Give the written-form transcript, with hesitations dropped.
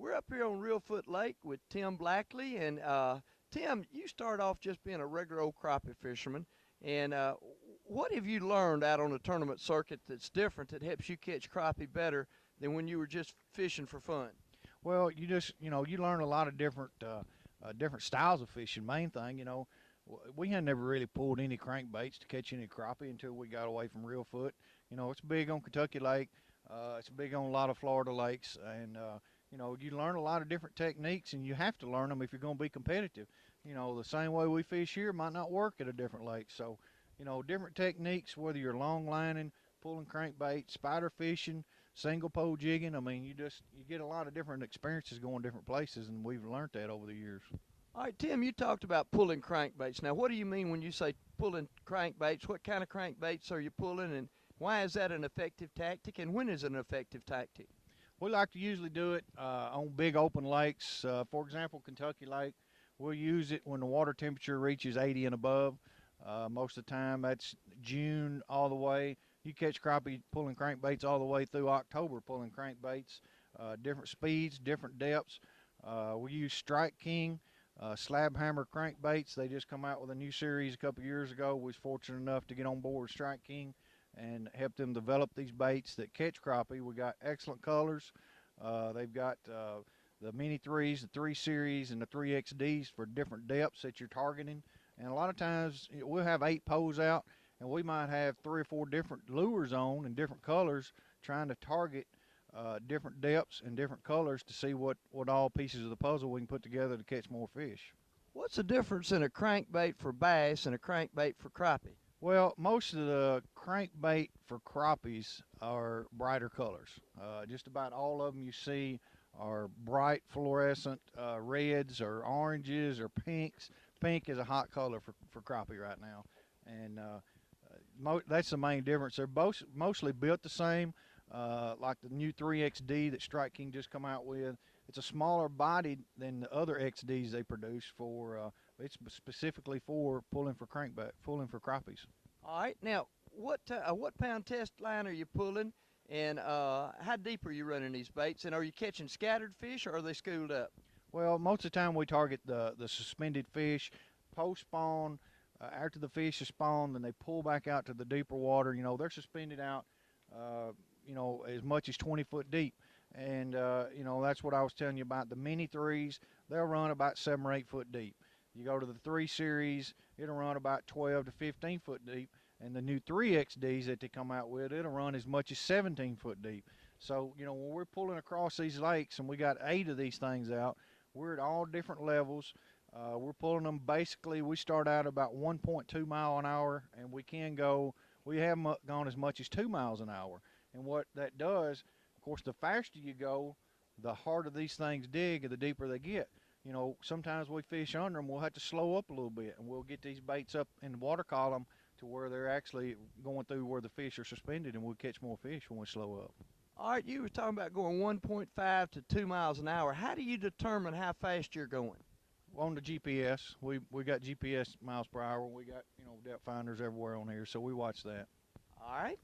We're up here on Reelfoot Lake with Tim Blackley, and Tim, you start off just being a regular old crappie fisherman, and what have you learned out on the tournament circuit that's different that helps you catch crappie better than when you were just fishing for fun? Well, you just you learn a lot of different styles of fishing. Main thing, we had never really pulled any crankbaits to catch any crappie until we got away from Reelfoot. It's big on Kentucky Lake. It's big on a lot of Florida lakes, and you learn a lot of different techniques, and you have to learn them if you're going to be competitive. The same way we fish here might not work at a different lake. So, different techniques, whether you're long lining, pulling crankbait, spider fishing, single pole jigging. I mean, you get a lot of different experiences going different places, and we've learned that over the years. All right, Tim, you talked about pulling crankbaits. Now, what do you mean when you say pulling crankbaits? What kind of crankbaits are you pulling, and why is that an effective tactic, and when is it an effective tactic? We like to usually do it on big open lakes. For example, Kentucky Lake, we'll use it when the water temperature reaches 80 and above. Most of the time, that's June all the way. You catch crappie pulling crankbaits all the way through October pulling crankbaits, different speeds, different depths. We use Strike King, slab hammer crankbaits. They just come out with a new series a couple years ago. We was fortunate enough to get on board with Strike King and help them develop these baits that catch crappie. We got excellent colors. They've got the Mini 3s, the 3 Series, and the 3XDs for different depths that you're targeting. And a lot of times we'll have 8 poles out, and we might have 3 or 4 different lures on in different colors, trying to target different depths and different colors to see what all pieces of the puzzle we can put together to catch more fish. What's the difference in a crankbait for bass and a crankbait for crappie? Well, most of the crankbait for crappies are brighter colors. Just about all of them you see are bright fluorescent reds or oranges or pinks. Pink is a hot color for crappie right now, and that's the main difference. They're both mostly built the same, like the new 3XD that Strike King just come out with. It's a smaller body than the other XDs they produce for. It's specifically for pulling for crappies. All right, now what pound test line are you pulling, and how deep are you running these baits, and are you catching scattered fish or are they schooled up? Well, most of the time we target the suspended fish, post spawn. After the fish is spawned, then they pull back out to the deeper water. They're suspended out, as much as 20 foot deep. And, that's what I was telling you about. The Mini 3s, they'll run about 7 or 8 foot deep. You go to the 3 Series, it'll run about 12 to 15 foot deep. And the new 3XDs that they come out with, it'll run as much as 17 foot deep. So, when we're pulling across these lakes and we got 8 of these things out, we're at all different levels. We're pulling them basically, we start out about 1.2 mile an hour, and we have gone as much as 2 miles an hour. And what that does, of course, the faster you go, the harder these things dig and the deeper they get. Sometimes we fish under them, we'll have to slow up a little bit, and we'll get these baits up in the water column to where they're actually going through where the fish are suspended, and we'll catch more fish when we slow up. All right, you were talking about going 1.5 to 2 miles an hour. How do you determine how fast you're going? On the GPS, we got GPS miles per hour. We got depth finders everywhere on here, so we watch that. All right.